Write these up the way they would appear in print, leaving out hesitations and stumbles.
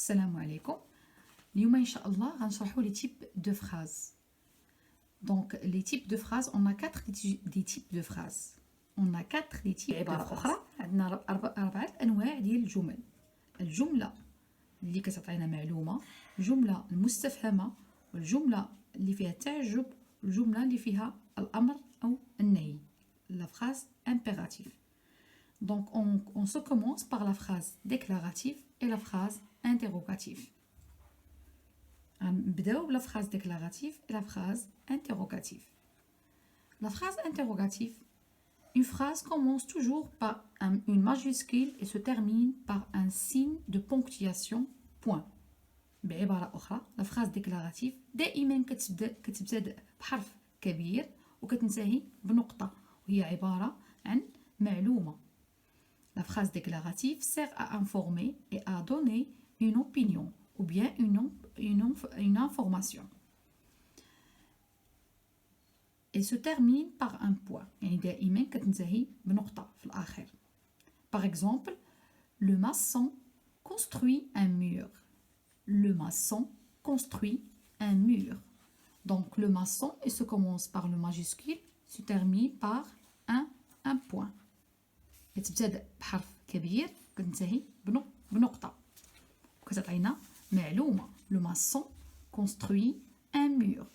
Salam alaikum. اليوم إن شاء الله غنشرحوا les types de phrases. Donc les types de phrases, on a quatre des types de phrases. On a quatre des types de phrases. أخرى عندنا أربعة أنواع ديال الجمل. الجملة اللي كتعطينا معلومة، الجملة المستفهمة، والجملة اللي فيها التعجب، والجملة اللي فيها الأمر أو النهي. La phrase impérative. Donc on se commence par la phrase déclarative et la phrase interrogative. نبداو بلا phrase déclarative et la phrase interrogative. La phrase interrogative, une phrase commence toujours par une majuscule et se termine par un signe de ponctuation point. بعبارة أخرى la phrase déclarative دائما كتبدأ بحرف كبير وكتنتهي بنقطة وهي عبارة عن معلومة. La phrase déclarative sert à informer et à donner une opinion ou bien une information. Et se termine par un point. يعني دائما كتنتهي بنقطة في الآخر. Par exemple, le maçon construit un mur. Le maçon construit un mur. Donc le maçon, il se commence par le majuscule, se termine par un point. كتبتدأ بحرف كبير كتنتهي بنقطة وكتعطينا معلومة. Le maçon construit un mur.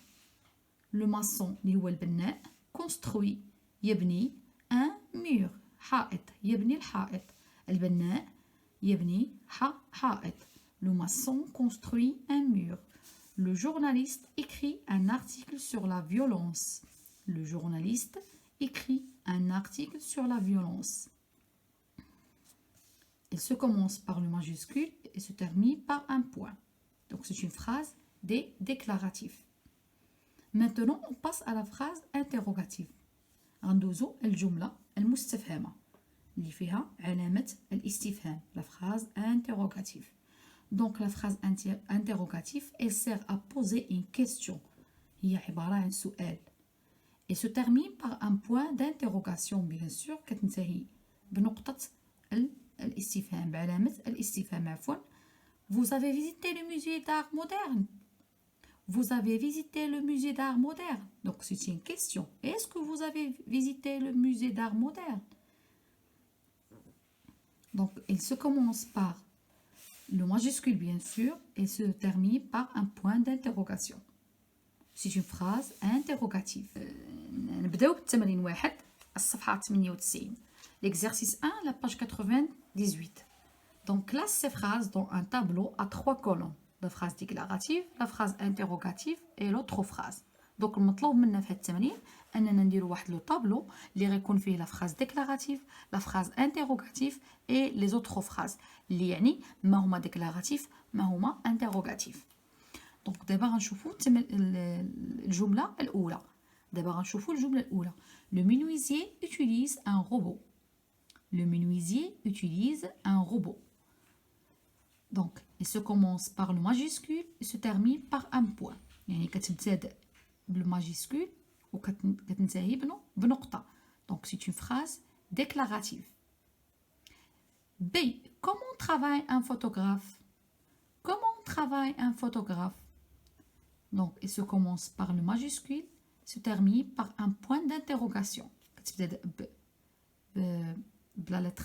Le maçon اللي هو البناء construit يبني un mur حائط يبني الحائط. البناء يبني حائط. Le maçon construit un mur. Le journaliste écrit un article sur la violence. Le journaliste écrit un article sur la violence. Il se commence par le majuscule et se termine par un point. Donc c'est une phrase déclarative. Maintenant, on passe à la phrase interrogative. غندوزو الجملة المستفهمة اللي فيها علامة الاستفهام. La phrase interrogative. Donc la phrase interrogative, elle sert à poser une question. هي عبارة عن سؤال. Et se termine par un point d'interrogation, bien sûr, كتنتهي بنقطة الاستفهام بعلامة الاستفهام عفوا. Vous avez visité le musée d'art moderne. Vous avez visité le musée d'art moderne. Donc c'est une question. Est-ce que vous avez visité le musée d'art moderne? Donc il se commence par le majuscule bien sûr et se termine par un point d'interrogation. C'est une phrase interrogative. نبداو بالتمرين واحد الصفحة 98. L'exercice 1, la page 98. Donc, classe ces phrases dans un tableau à 3 colonnes. La phrase déclarative, la phrase interrogative et l'autre phrase. Donc, المطلوب منا في هذا التمرين أننا نديروا واحد لو طابلو اللي غيكون فيه la phrase déclarative, la phrase interrogative et les autres phrases. اللي يعني ما هما déclaratif, ما هما interrogatif. Donc, دابا غنشوفوا الجملة الأولى. دابا غنشوفوا الجملة الأولى. Le menuisier utilise un robot. Le menuisier utilise un robot. Donc, il se commence par le majuscule et se termine par un point. يعني كتبتدأ بالماجيسكول وكتنتهي بنقطة. Donc, c'est une phrase déclarative. B. Comment travaille un photographe? Comment travaille un photographe? Donc, il se commence par le majuscule, se termine par un point d'interrogation. كتبتدأ بلا lettre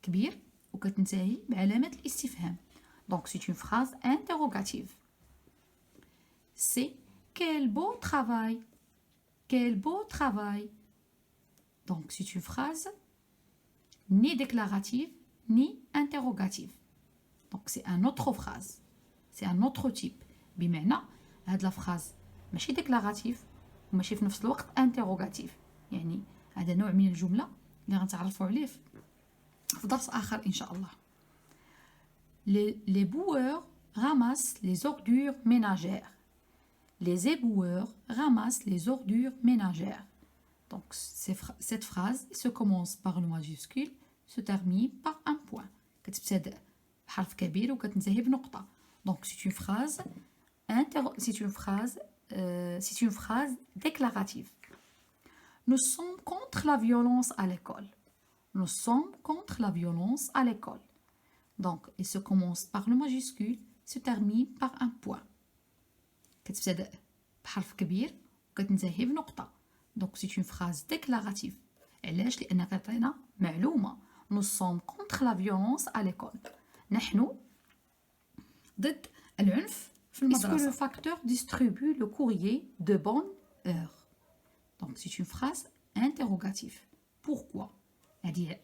كبير وكتنتهي بعلامة الاستفهام. Donc c'est une phrase interrogative. C'est quel beau travail. Quel beau travail. Donc c'est une phrase ni déclarative ni interrogative. Donc c'est une autre phrase. C'est un autre type. بمعنى هاد la phrase ماشي déclarative وماشي في نفس الوقت interrogative. يعني هذا نوع من الجملة اللي غنتعرفوا عليه في درس آخر إن شاء الله. Les éboueurs ramassent les ordures ménagères. Les éboueurs ramassent les ordures ménagères. Donc cette phrase se commence par le majuscule, se termine par un point. كتبتدأ بحرف كبير وكتنتهي بنقطة. Donc c'est une phrase déclarative. Nous sommes contre la violence à l'école. Nous sommes contre la violence à l'école. Donc, il se commence par le majuscule, se termine par un point. كتبتدأ بحرف كبير وكتنتهي بنقطة. Donc c'est une phrase déclarative. علاش؟ لأنها كتعطينا معلومة. Nous sommes contre la violence à l'école. نحن ضد العنف في المدرسة. Est-ce que le facteur distribue le courrier de bonne heure? Donc c'est une phrase interrogative. Pourquoi؟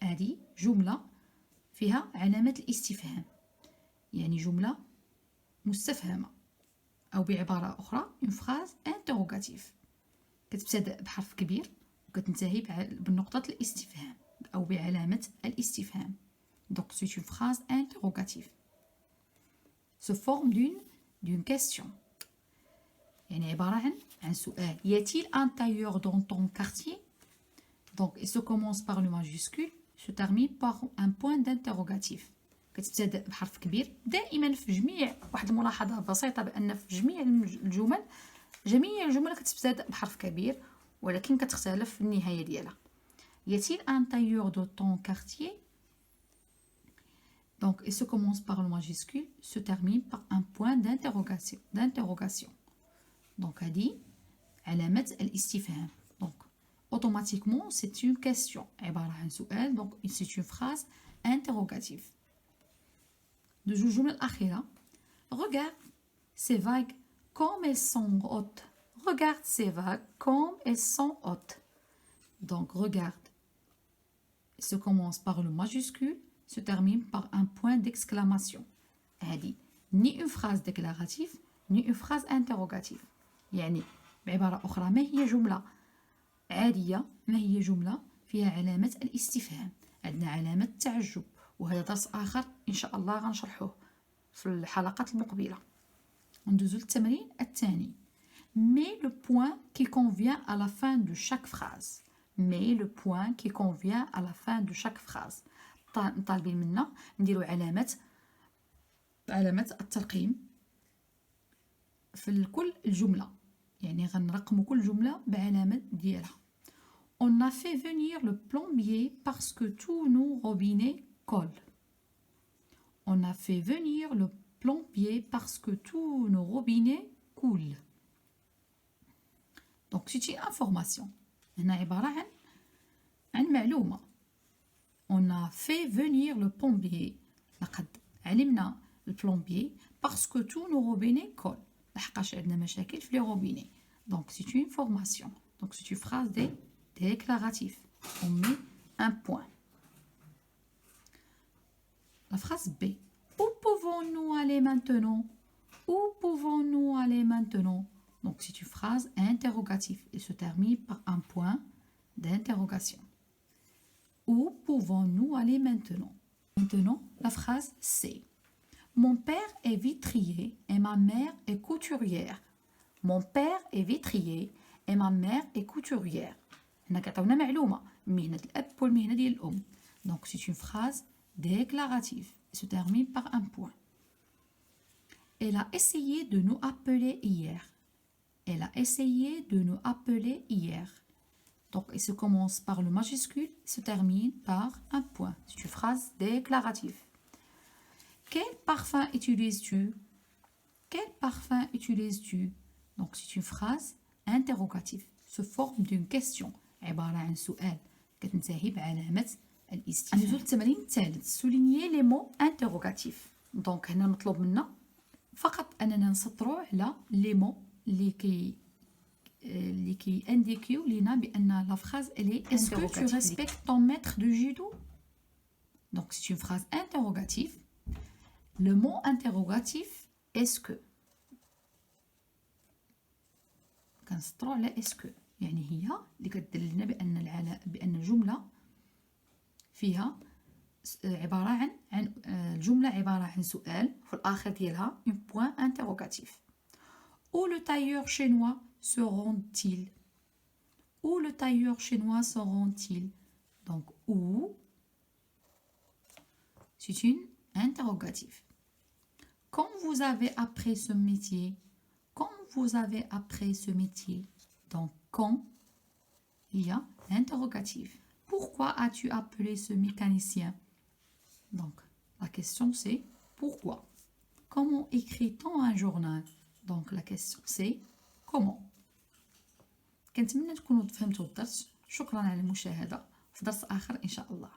هذه جملة فيها علامة الاستفهام. يعني جملة مستفهمة. أو بعبارة أخرى une phrase interrogative. كتبتدأ بحرف كبير وكتنتهي بنقطة الاستفهام أو بعلامة الاستفهام. Donc c'est une phrase interrogative. Se forme d'une question. يعني عبارة عن سؤال. Y a-t-il un tailleur dans ton quartier? Donc il se commence par le majuscule, se termine par un point d'interrogatif. كتبتدأ بحرف كبير. دائما في جميع واحد الملاحظة بسيطة بأن في جميع الجمل كتبتدأ بحرف كبير ولكن كتختلف في النهاية ديالها. Y a-t-il un tailleur dans ton quartier? Donc il se commence par le majuscule, se termine par un point d'interrogation. Donc هذه علامة الاستفهام. Donc automatiquement c'est une question. عبارة عن سؤال. Donc c'est une phrase interrogative. De الجملة الأخيرة. Regarde ces vagues comme elles sont hautes. Regarde ces vagues comme elles sont hautes. Donc regarde. Il se commence par le majuscule, se termine par un point d'exclamation. هذه ni une phrase déclarative ni une phrase interrogative. يعني بعبارة أخرى ما هي جملة عادية، ما هي جملة فيها علامة الاستفهام. عندنا علامة تعجب، وهذا درس آخر إن شاء الله غنشرحوه في الحلقات المقبلة. ندوزو للتمرين الثاني. Mets le point qui convient à la fin de chaque phrase. Mets le point qui convient à la fin de chaque phrase. طالبين منا نديرو علامة الترقيم في كل الجملة. يعني غنرقمو كل جملة بعلامة ديالها. On a fait venir le plombier parce que tous nos robinets collent. On a fait venir le plombier parce que tous nos robinets coulent. Donc c'est une information. هنا عبارة عن معلومة. On a fait venir le plombier. لقد علمنا البلومبيي parce que tous nos robinets collent. لحقاش عندنا مشاكل في لي روبيني. Donc c'est une information. Donc c'est une phrase déclarative. On met un point. La phrase B. Où pouvons-nous aller maintenant? Où pouvons-nous aller maintenant? Donc c'est une phrase interrogative et se termine par un point d'interrogation. Où pouvons-nous aller maintenant? Maintenant, la phrase C. Mon père est vitrier et ma mère est couturière. Mon père est vitrier et ma mère est couturière. هنا كتعطيونا معلومة مهنة الأب والمهنة ديال الأم. Donc c'est une phrase déclarative. Elle se termine par un point. Elle a essayé de nous appeler hier. Elle a essayé de nous appeler hier. Donc elle se commence par le majuscule, se termine par un point. C'est une phrase déclarative. Quel parfum utilises-tu? Quel parfum utilises-tu? Donc c'est une phrase interrogative. Se forme d'une question. عبارة عن سؤال كتنتهي بعلامة الاستفهام. ندوزو للتمرين الثالث. Souligner les mots interrogatifs. دونك هنا مطلوب منا فقط أننا نسطرو على les mots اللي كي انديكيو لينا بأن la phrase elle est Est-ce que tu respectes ton maître de judo? Donc c'est une phrase interrogative. Le mot interrogatif est-ce que كنسطرو على est-ce que يعني هي اللي كتدلنا بأن الجملة فيها عبارة عن الجملة عبارة عن سؤال في الآخر ديالها un point interrogatif. Où le tailleur chinois se rend-il? Où le tailleur chinois se rend-il? Donc où c'est une interrogative. Quand vous avez appris ce métier? Quand vous avez appris ce métier? Donc quand il y a interrogative. Pourquoi as-tu appelé ce mécanicien? Donc la question c'est pourquoi. comment écrit-on un journal? Donc la question c'est comment. كنتمنى تكونوا فهمتوا الدرس. شكرا على المشاهدة. في درس آخر إن شاء الله.